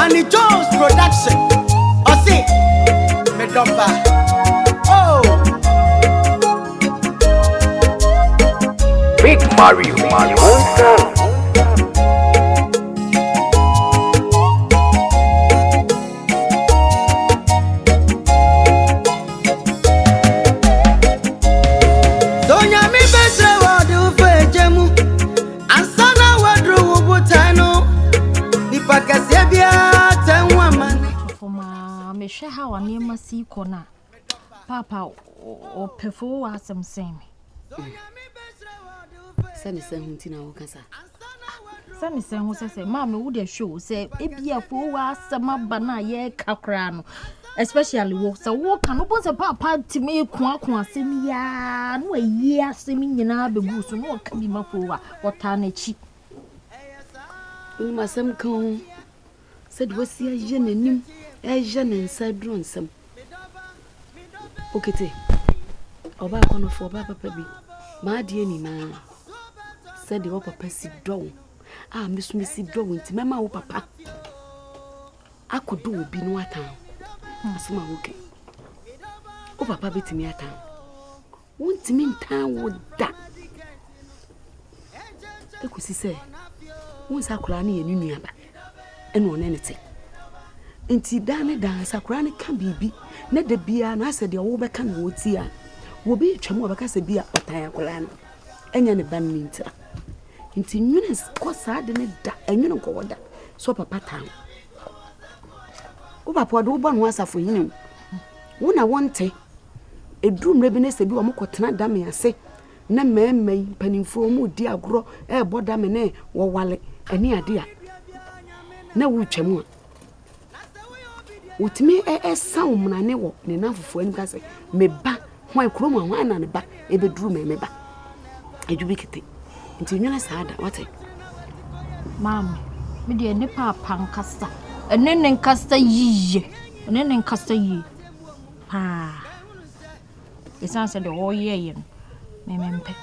Manny Jones production. Osi, me domba. Oh, Big Mario, Sonya mi bese wadu fejemu. Ansana wadru ubutano. Nipakasia bia tenwa mane. Foma me hwe ha wane masi kona. Papa o pefo wa asem sen me. Sani sen hunti na wo kasa. Sani sen ho sese ma me wo de show se ebia fo wa asem aba na ye kakra no. Especially wo so wo kan no bon se papa timi ko asem ya no ayi asem nyina begu so no ka bi mafo wa wota na chi. Uni masem kan se de wasi aye nanim aye ne nsa dro nsam. Okete. Oba kono fo oba papa bi. Ma de ni na. Se de wo papa si do. Ah misu si do nti mema wo papa. Akodo obi no atan. Asuma woke. O papa betimi atan. Wontimi ntan wo da. Ekusi se. Won sakura ne yenu nuaba. Eno ne nete. Nti da ne da sakura ne ka bibi. Ne da bia na ase de wo beka na woti a. Wo bi twam wo beka se bia otan akura no. Enya ne ban mintra. Nti nwene ko sa de ne da enwene ko woda. So papa tan. Wo papa do bo no asafo hinu. Wo na wonte. Edrum rebi ne se bi wo mokotena da me ase. Na memmei panimfo mu di agro boda me ne wo wale ani ade a. Na wo twam a. Wotimi sawo mnane wo ne nafufu ani ka se meba hwan kromo hwan na ne ba ebeduru me ba adwubi kete nti nwena saada wate Mama me de ne papa nkasa ene nkasa yiye ene nkasa yi ha esan se de wo ye me mempe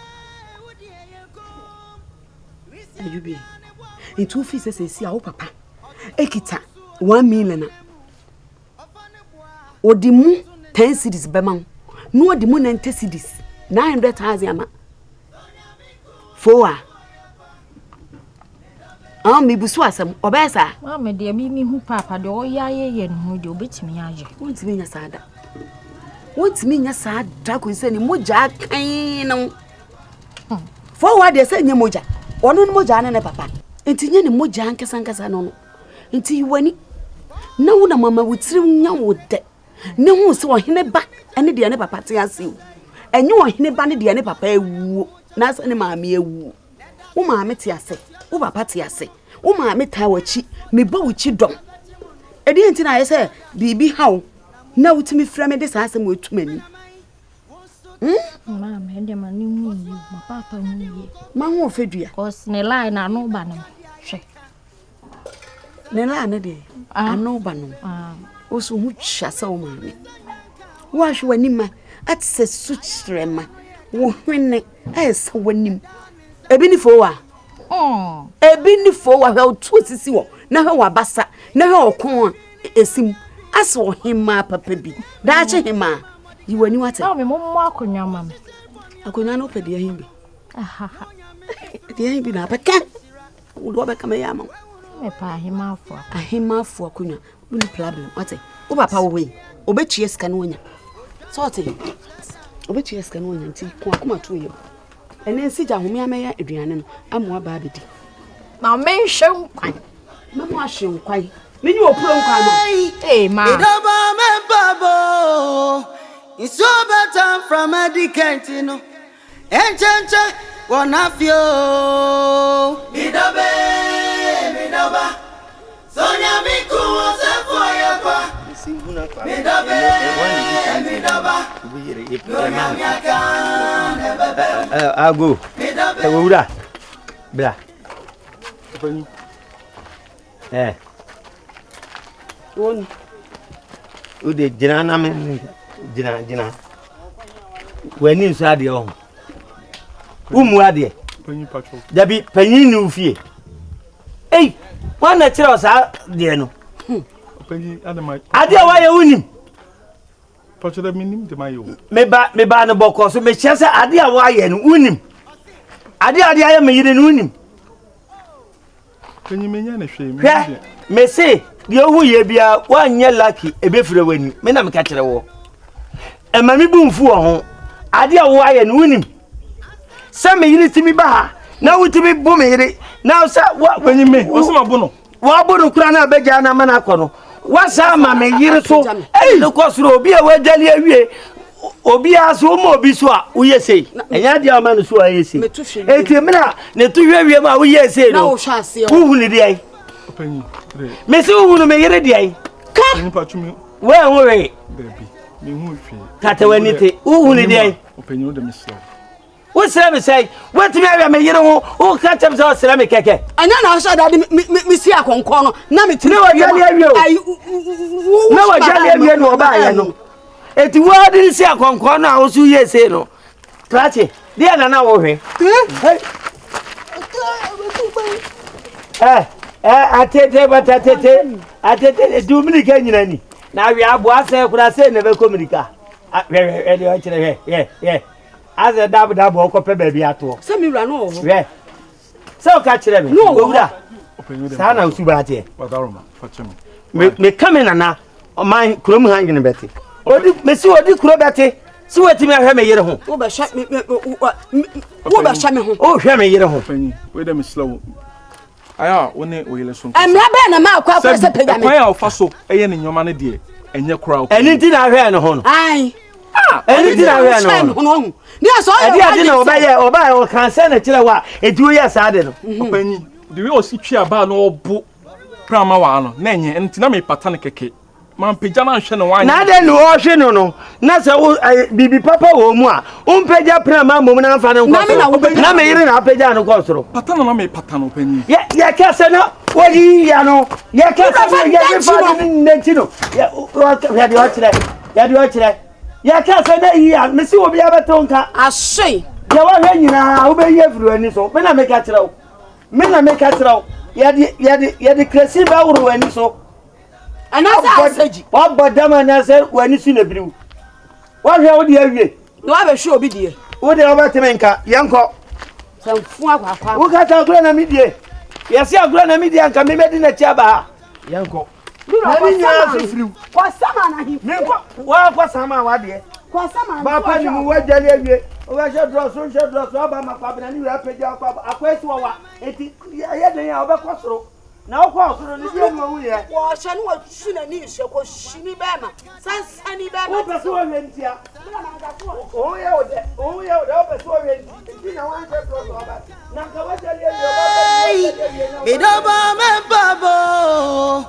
adwubi nti ofi se si a wo papa ekita 1 million Odimu 10 cedis bema no odimu 90 cedis 900,000 ama foa mi busu asem obesa mama de mi hu papa de o ye no de obetimi age wontimi nya saada ko se ni moja kan no foa de se nya moja ono ni moja ne papa enti nya ni moja ankasa no enti wani na wo na mama wutirim nya wo de ne hu se ohene ba ene de ne papa te ase enye ohene ba ne de ne papa ewu na se ne maame ewu wo maame te ase wo papa te ase wo maame ta wachi me ba wuchi dom edi enti na yese bibi hawo na wutimi fra me de sa ase mo etumani mama ende mani mu yi ma papa mu yi ma hu ofedua cause ne line na no ba no hwe ne la ne de ano ba no oso hu twa sa o maame wo ahwe wani ma atse sutrema wo hwene esa wanim ebi ni fo wa ebi ni fo wa hwe otu osisi wo na hwe wa basa na hwe okon esim aso hima papa bi da che hima yi wani wate me mo akonya mama akonya no pede himbi de himbi na peka wo do beka me ya ma me pa ahima afo akonya no problem wate wo papa wo we obetue sika no nya sorte obetue sika no nya nti ko akoma to yo ene nsi ja home ameya aduane no amoa ba bedi na me hwe nkwan na mo ahwe nkwan menyi opuro nkwan no ma idaba me babo. It's so better from a decant, no. Enchancha, one of you. Midabe, midaba. Sonya Miku was a forever. Midabe, midaba. Ago. Ewura. Bra. won Ude jina na me jina. Wani nso ade ho. Umu ade. Panyin pacho. Dabi panyin ni ufie. Wana chira osa de no. Penny, Adama. Adia, why you win him? Portrait of me, the Mayo. Me ba no boko so me chese ade a wa ye no unim ade aye me yire no unim Can you mean any shame? Me say de ohu ye bia wa nye lucky e be fire wani me na me ka kire wo e ma me bu mfu ho ade a wa ye no unim se me yire timi ba ha na wutimi bu me yire na se wa Penny me o se ma bu no wa bu no kura na beja na mana kono wasa ma me yire so no kosuro obi a wadali awie obi aso mo obi so a wo yesei enya dia ma no so a yesei enti mina ne to hwewie ma wo yesei no wo hu ne dia Penny me se wo hu no me yire dia ka ni pa tumi we ho we baby me hu hwe kata wani te wo hu ne dia Penny o de me slow wo sere me sei wetimi awia me yire ho wo ka tem se o sere me keke anya na so da me si akonkon no na me tiri ne wadali awie na wadali awie no ba ya no eti wadi si akonkon na osu yese no trache dia na wo hwe atete batatete du milika nyina ni na wi abo ase kura se ne be komirika we de o kire we aze dab okope ba bi ato se mi wura no ho we se o ka kire me gowura sa na osu ba te wadaroma fachemi me kamena na o man krom hangene beti odi mesi odi kuro beti si wetimi ahwe me yire ho wo ba sha me ho o hwe me yire ho Penny we de me slow aya woni oyele so emra be na ma akwa se pega me kwa ya ofa so eye ne nyoma ne de enye kura eni ti na ahwe ne ho no ai eni ti na ahwe ne ho no ni aso edi adi na oba o kan se na kire wa edi o ya sa de no Penny the way o si twa ba no obo prama wa no na enye enti na me pata ne keke man peja na hwe ne wa na de no o hwe no na se bibi papa wo mu a o peja prama mom na mfa ne nko na me yire na peja ne ko soro pata na me pata no Penny ya ka se no wodi ya no ya ka se ya be fa ne nti no ya de o kire ya ka se na yi ya me si obi abetonka ashe ya wa hwe nyina wo be ye furu ani so me na me ka kire wo ya de kresi ba wuru ani so ana sa asaji wa bodama na se wani su na biriu wa hwe wo de awie no wa be hwe obi die wo de obateme nka yanko sanfu akwa wo ka ta agura na midie yesi agura na midie nka me medi na chia ba yanko na ni nya su firiu kwa sama na hi me wa kwa sama wa de kwa sama ba pa ni mu wa jale awie o ba she dress ba ma kwa bina ni wa peja kwa akwesi wa eti ye de ya o ba kwosoro na o kwosoro ni die mu wu ye wo she ni wa su na ni hwe ko shini be ma sansani be ma o be so we ntia o ye o de o be so we ntia na wan she dress o ba na ka wa jale awie o ba Bidoba me babo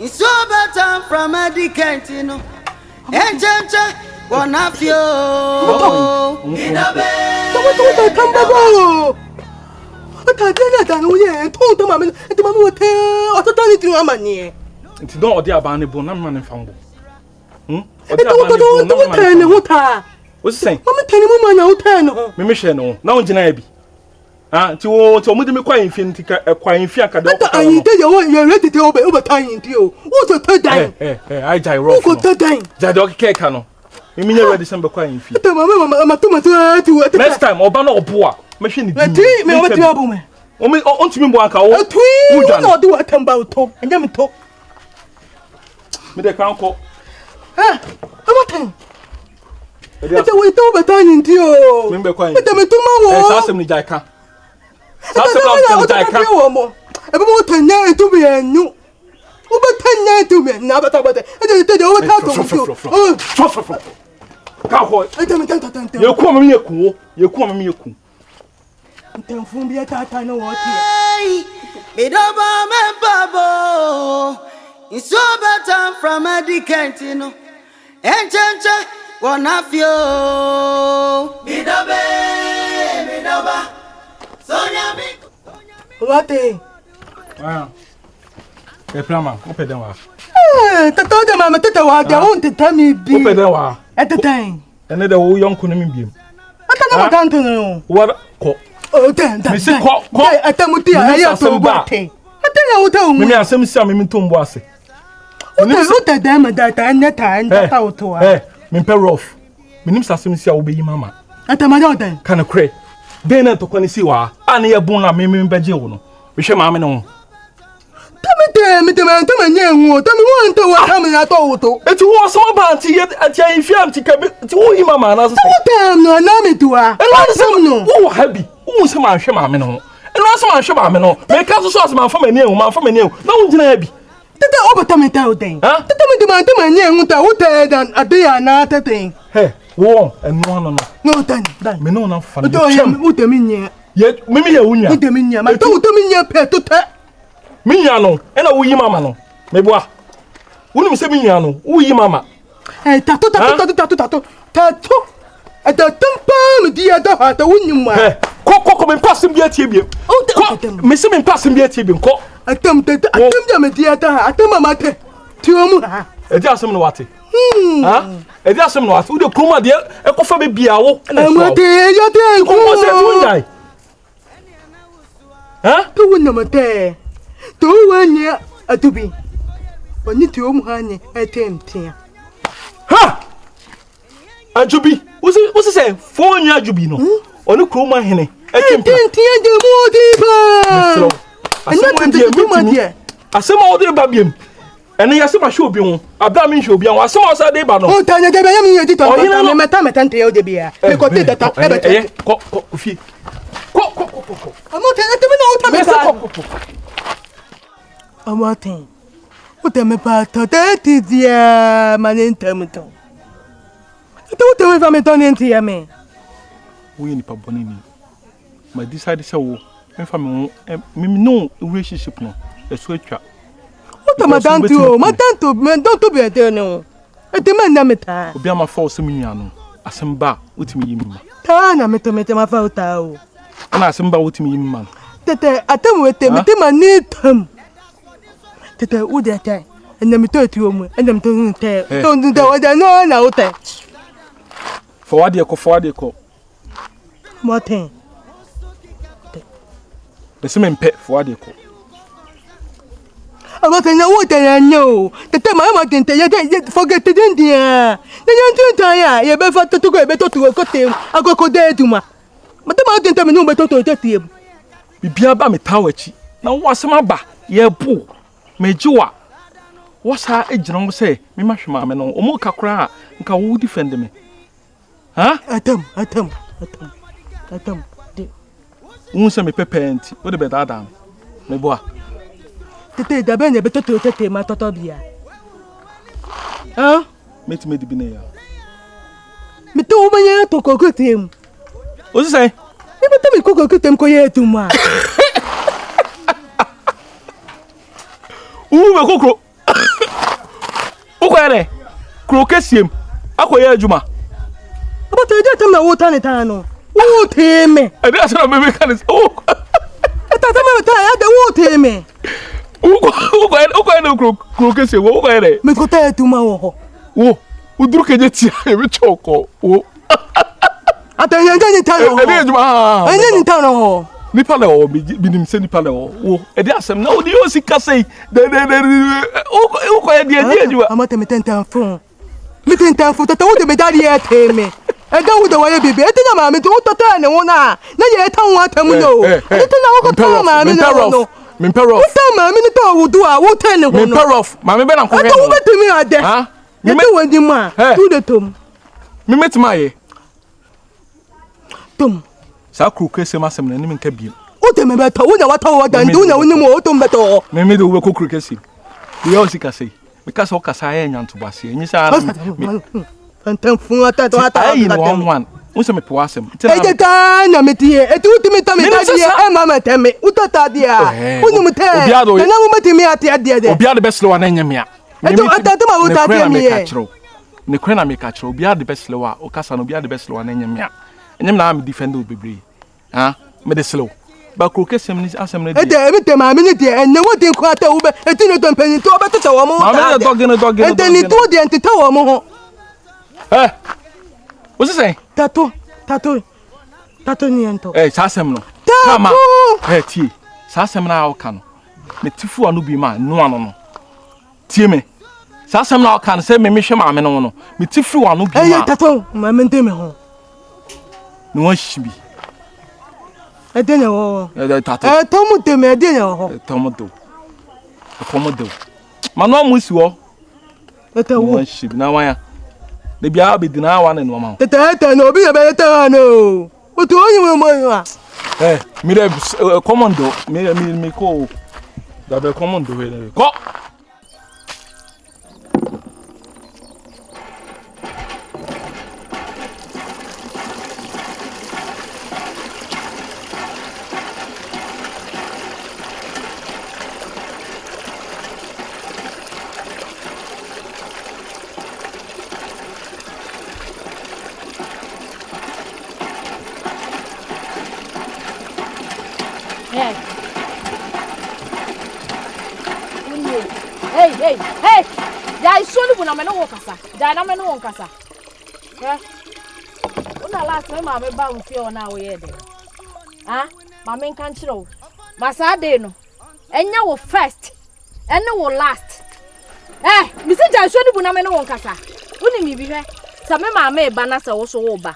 it's so better from a decantino enjenje wona fio Bidobe to kambabo ata tena tanu ye to mama enti mama wote otata ni tinu amani enti don odi aba ne bo na me ne fambo odi aba ne bo na me ne huta o sen mama tani mama na huta no me hwe no na o gina ya bi ti o mo de me kwa infie nti ka kwa infie aka de o ta Anita ye ready te oba tan inti o so te dan ai jai rough ko te dan ja de o keka no me nya ready sem be kwa infie ta mama tomato ati next time oba na obo a me hwe ni di ati me o ti abu me o ntumi mbo aka o tui no do atamba to enya me to me de kan ko amatan ete we to betan inti o me be kwa infie ete me tuma wo sa asem ni jai ka sa asem na jai ka ebe mo tanya etu be enu o be tanya etu be na bata ete o ta to ka ho ete me tan ye ku ma me ye ku ntemfumbi tata no woti Bidoba me babo it's so better from a decantino enjenje wona fio Bidoba sonya mi wati plama o pe den wa tata de mama tata wa de on tata mi bi o pe den wa etetan ene de wo yonko no mi biem ata na madanto no wa ko o den me si ko atamuti aye to bate ata ya wuta me asem si a me ntombo ase Uta dama data aneta anta auto. Me pay rough. Me nim sasem si a wo be yi mama. Atamada odan. Kana kre. Den na to kwani si wa. Ani ye bun na me beje wo no. We hwe maame no. Tami nya hu. Tami wo nto wa tami na to auto. Eti wo so ba anti ye ati ayi fi anti ka ti wo yi mama na so. Uta no na me tuwa. Eno no. Wo habi. Wo se ma hwe maame no. Eno so ma hwe maame no. Me ka so as ma fa mani ehu, ma fa mani ehu. Na wo gina habi. Tete obata ta odan. Tami nya hu ta uta dan adeya na tete. Hey, wo eno no. No tan. Me no na fa. Uta mi nya. Ye mimi ye wunya. Uta mi nya. Ma to uta mi nya pe to ta. Minya no, ena wo yi mama no. Me boa. Wonu se minya no, wo yi mama. Tato. Ata tampa me dia da ha ta wunyuma. Ko me pasem bi atie bi. Me se me pasem bi atie bi ko. Atam ja me dia da ha, atam mama te. Ti o mu ha. E di asem no wate. E di asem no wate. Wo de kroma de e ko fa be bia wo. Amate ya te ko mo se tu ndai. To wunyama te. To wanya atubi. Oni ti o mu ha ni etemtia. Ha! Ajubi. What's say? 4 year Ajubi no. Oni kroma hene. Etemtia de modiba. Asema odi ba biem. Ene yasema hwe obi ho. Abra me hwe obi ho. Asema osa de ba no. O tanya de be yam yedi to. Me meta nte o de bia. Me ko te data. Ko fi. Ko. Amote atemi na uta me sa. Amote. Uta me pa to te dia manenta muto. Uta me fa me to nenti ya me. Wo ni pa boni ni. Ma decide say wo me no relationship no. Eso atwa. Uta matanto me don't to be eternal. Etema na meta. Obi ama fa osem nua no. Asemba utimi yimma. Ta na meta ma fa uta o. Na asemba utimi yimma. Tete atem wete metema ni tam. Tete ude ta. Ena mito tu omu. Ena mito nte. Don't do wada no na uta. Forward ko. Moten. Bese me mpe forward ko. Amote na uta na no. Tete ma tente ya forget den dia. Na nyantu ta ya ye be fa to ko be to ko tem. Agoko de duma. Mata ma tente me no be to tem. Bibia ba me tawachi. Na wo asema ba ye bu. Mejiwa. Wasa ejina mo say me ma hwema me no. Omo kakra nka wo defend me. Atam. De. Unse me pepenti. Wo de be dada. Me boa. Tete da ben be to tete ma toto bia. Meti me di bi na ya. Me to wo manya to kokotem. O se say? Me beta me kokotem ko ye tuma. Be kokro. O ko ere. Kro kesiem. Akoye adwuma. But I don't know what Anita. What him? And that's what I'm making. Oh, I thought I had the water me. Who can say, what are they? Me go tell to my oh, who do get every choco? Oh, I tell you, I didn't tell her. Nipalo, binim se nipalo. Oh, and that's some no, the Osi Cassay. I'm at me 10 phone. Me 10 for the told me daddy at me. I don't with the way baby. I think I'm to turn and one. Now you tell what I'm no. I don't know what I'm Mimperof. Mamma, I will do. I will tell you. Mimperof. Mamma, Ben, I'm going to me at there. You know when you ma do the tomb. Me met my tomb. Sakru Kessemas and Nimin Cabin. What am I better? What I do now in the more better. Maybe the work of Crickessy. The Osi Cassay. Because all Cassayan and to Bassi. And you say, and 10 for that. I one. What's a possum? Take the time, I'm here. It would be me, Mamma, tell me. Utadia. Who you tell? The number me at the idea. Be the best low and Yamia. I don't know. Necrena make a show. Be the best lower. Ocasano be the best low and Yamia. And I'm defended with Bri. Made slow. But Crookesem is assembly. Every time I'm in it, and no one quite over. I didn't don't penny to about the tower more. I'm dog in a dog, and then it told the anti tower more. What's it say? Tattoo niento. Sassam. Tama. Sassam now can. Me tifu anubi man, no. Tieme. Sasam na kan say me hwe maame no no. Me ti fi wano bi ma. Tato, maame ntem ho. No wan shibi. Edene ho. Tato. Tomu tem edene ho. Tomodo. Manu amusi wo. Tato wo. Wan shibi na wan ya. De bia obedi na wan no ma. Tato no obi e be tato no. Otu onyi mo. Me de commando, me ko. Da be commando we. Ko. Hey! Ya isoni bu na me no wo kasa. Ja na me no wo kasa. Una last me ma me ba mfie ona wo ye de. Ma me kan kire wo. Masa de no. Enya wo first. Ene wo last. Mi se ja isoni bu na me no wo kasa. Uni mi bi hwe. Sa me ma me ba na sa wo so wo ba.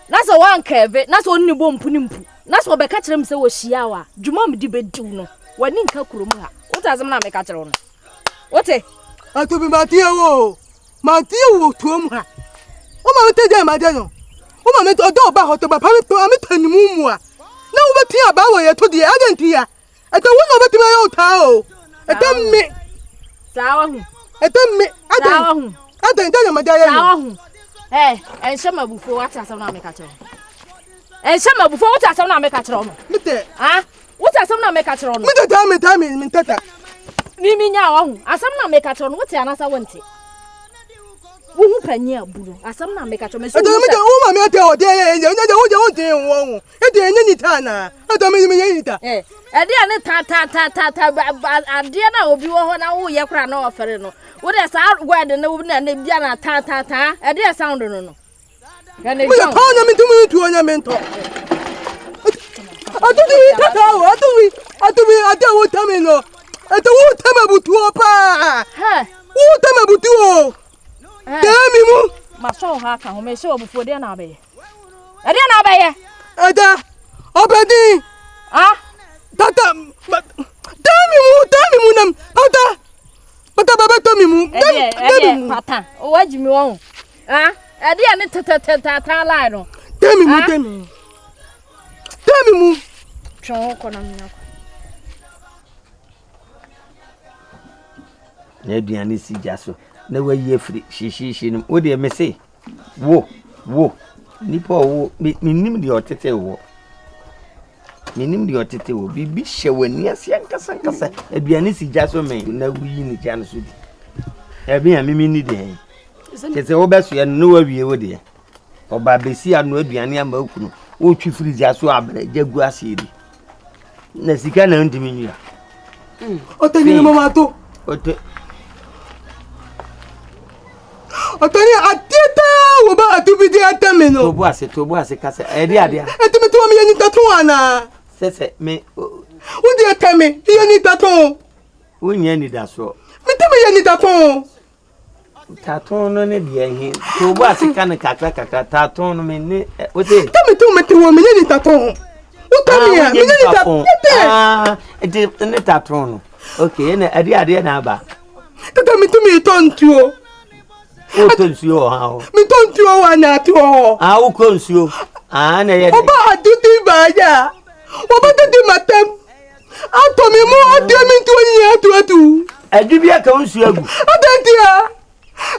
Na sa wan keve, na sa onni bo mpu ni mpu. Na sa obeka kire me se wo hia wa. Dwuma me di bediw no. Wani nka kurom ha. Utazem na me ka kire wo no. Ote Atobi Matio tuom ha. O ma wete je ma de no. O ma me odo ba hoto ba pa me tanimu mu a. Na wo beti aba wo ye to de agenti ya. Eto wo no beti ma yo ta o. Eto me. Sawa hu. Eto me. Sawa hu. Adan de ma de ya. Sawa hu. Enhye mabufo wata asem na me ka kire. Enhye mabufo wata asem na me ka kire no. Mete. Wata asem na me ka kire no. Mete ta me tata. Mimi nya wa hu asam na me ka kire no wote anasa wonte wo hu panye aburo asam na me ka kire me so me o ma me ate o de ye wo de wo e de nya ni ta na ata me nya ni ta e de ane ta ade na obi wo ho na wo ye kra na ofere no wo de sa word na wo na bia na ta e de sound no ya ne me ta na me tu onya me nto atu wo ta me no. Ate wo tama butu opa. Wo tama butu o. Dami mu. Ma so ha ka ho me se obufu de na abaye. E de na abaye. Ada. Obedi. Tata. Dami mu nam. Pata baba to mi mu. Dami mu. Pata. O waji mi won. E de ne tata line no. Dami mu. Chon ko na mi na. Na aduane si jaso na wayi afiri shishi nim wo de me se wo nipa wo minim de otete wo bibi hwewani ase ankasa aduane si jaso me na wuyi ni jan so di ebi amimi ni de kese wo beso ya no wawie wo de oba besi anu aduane ama okunu wo twi firi jaso abere jagu ase di na sika na ntimi nua otani mama to Otani ateta wo ba atubidi atameno. Tobo ase kase. Edi adia. Etimi to mi yani tatu ana. Sese me Udi atami yani tatu. Unya ni daso. Mi temi yani tatu. Tatu no ne dia hi. Tobo ase kan kakra tatu no me ne ote. Temi to meti wo mi yani tatu. Utami ya mi yani tatu. Edi ne tatu no. Okay, ne edi adia na ba. Tata mi tumi tontuo. O tonsuo ha o. Mi tontuo wa na to. O konsuo. Na ye. Oba aduti baja. Oba tete matem. Atomi mu ademi ntu onyi atu. Adubia ka onsuo agu. Adantia.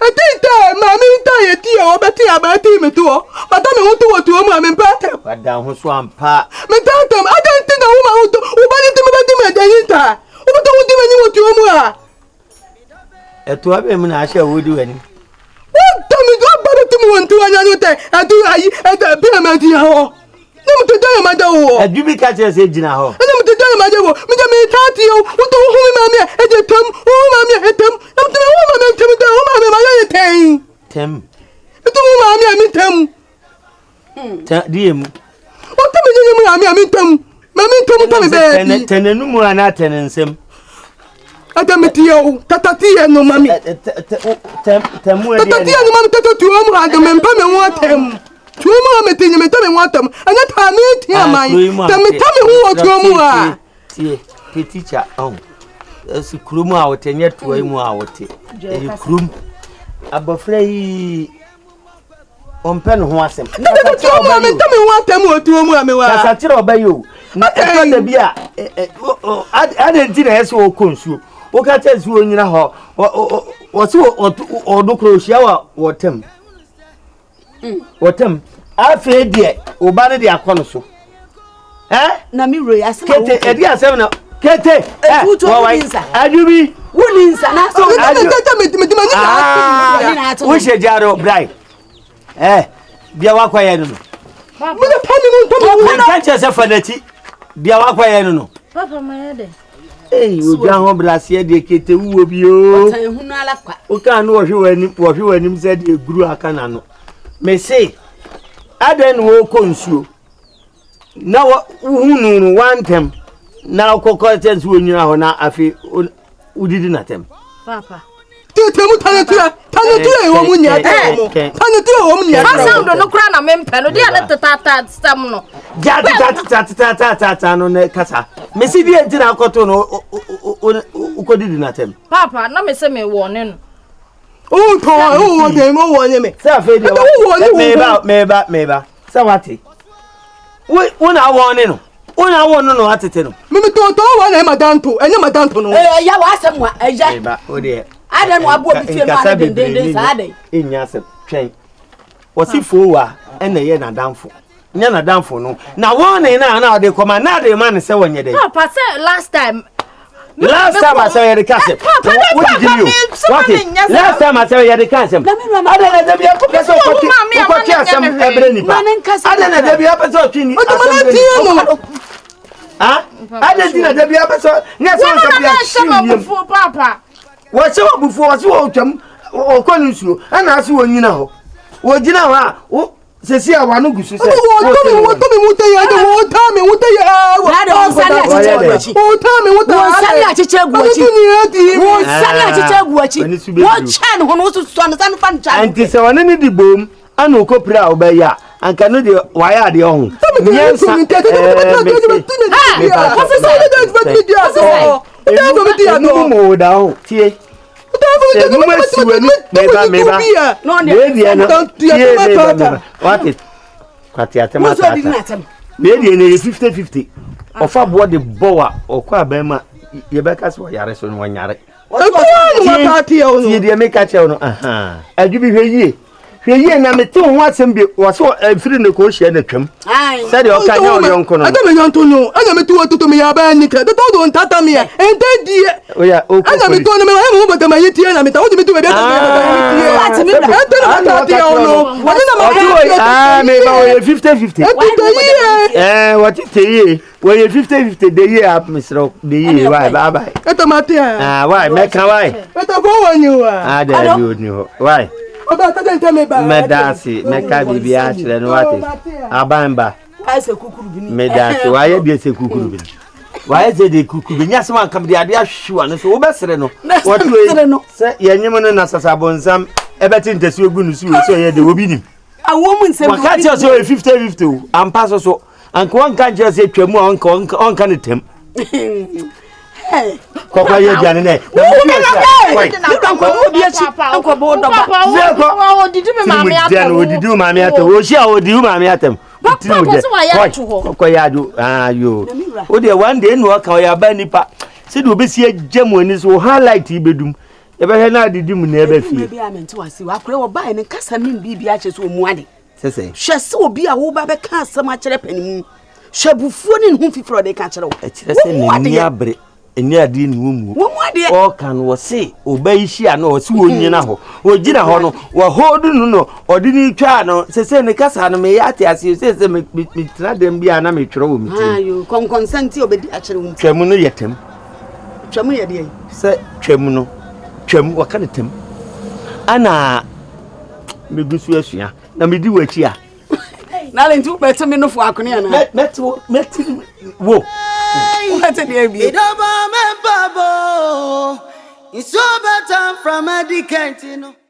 Atita mami nta ye ti o beti abati mi to. Bata mi hutu wo tuo mu ami mpata. Wada ho so ampa. Mi tatam adanti na wo ma hutu. Ubani ti mi beti mi adanita. Oba to wudi mani wo tuo mu a. Eto abe mu na ahia wodi wani. Tami do baba tu won tu anya no te adu ayi eda bi ma di ho na mu te do ma da wo adubi ka che se gina ho na mu te do ma da wo mi da mi tati yo wo to hu mi ma mi e de tam wo ma mi e tam na mu te wo ma mi tam da wo ma mi ma ye tem e to wo ma mi ta die mu o to mi ni mu mi tam ma mi tam to mi be tenenu mu ana tenensem Adametio, Tatatia no mammy. Temu Tatatia no mammy to and the men want them. 2 more meeting me tell me want them. And that I meet here, my. Tell me who want you. Teacher, as a crew out and yet 2 more out. A crew above on pen was him. Tell me what them or 2 more. I tell by you. I didn't think I saw Consu. What I tell you in your hall or do close shower or Tim. What Tim? I feel dear, Obana de Akonoso. Eh? Namiri, I said, Edia 7. Kete, Adubi, Woolins, and I saw which a jar of bride. Eh, Biawakwa Yano. Catch yourself for the tea. Biawakwa Yano. Papa, my head. Hey, you can't blast here, the kete who will be you. Who can't wash you when him said you grew a canano. May say, I then will consume. Now, who want them? Now, cockroaches when you are not a fee, who didn't attempt. Papa. Papa, no me say me warning. Oh, them all me. Meba. Sawati. When I warning. When I want to know what to tell. Mimi to one madam to any madam to know. Ya was someone, oh dear. I don't know what in Yasser train. Was he for and the yen are down for? None down for no. Now, one and now they come another man is 7 years. Papa said last time I saw you at the castle. What did you do? Last time I saw you at the castle. I don't know Papa. What's up before you or calling you and ask you when you know. What you know? Cecilia Wanugu said, what Bediide 50-50. Of about the boa or Quabema, Yebecas were Yarison 1 yard. You make a child. And you be here. Here, number 2 was so free negotiation. I said, your uncle. I don't know. I never to me about Anita. The dog don't tata me. And then, dear, we are okay. I never told me I have over my ETN. I told me to be better. 50-50. What you say? Well, you're 50-50 the year up, Mr. The year. Bye bye. At the matter. Why? Make a why? But I go on you. I don't know. Why? Medasi, Meka Bibia, and what is Abamba? I say, Medasi, why are you say cuckoo? Why is it the cuckoo? Yes, one come the idea, sure, and so Bessereno. What do you know? Say, Yaman and Assasabon, some everything that you're going to see, so you will be. A woman said, catch us 50-50, and pass so, and one can't just say to more on can it him. Papa, you're Janet. Did you do mammy at the Russia or do you mammy at them? What do you? Oh, dear, one day, no, I have any part. Said, we'll be see a gem when it's so highlight he bedroom. Ever had did you never feel? Maybe I meant to ask you, I could buy and cast a mean baby ashes for money. Say, shall so be a whole baby can't so much happening. Shall be fooling whom for they catch it. Enya di nwu o kan wo se obey hia na o se wonyina ho o gina ho no wo hodu no no odini twa no sese ne kasa no me yate ase sese me tra dem bia na me twere wo miti ayo kon consent obedi a kire wo twemu no yetem twemu ye de se twemu no twemu waka ne tem ana me gusu asua na me di wachi a na le ntu beto me no fo akone ana meti wo. What did you It's so better from a decant,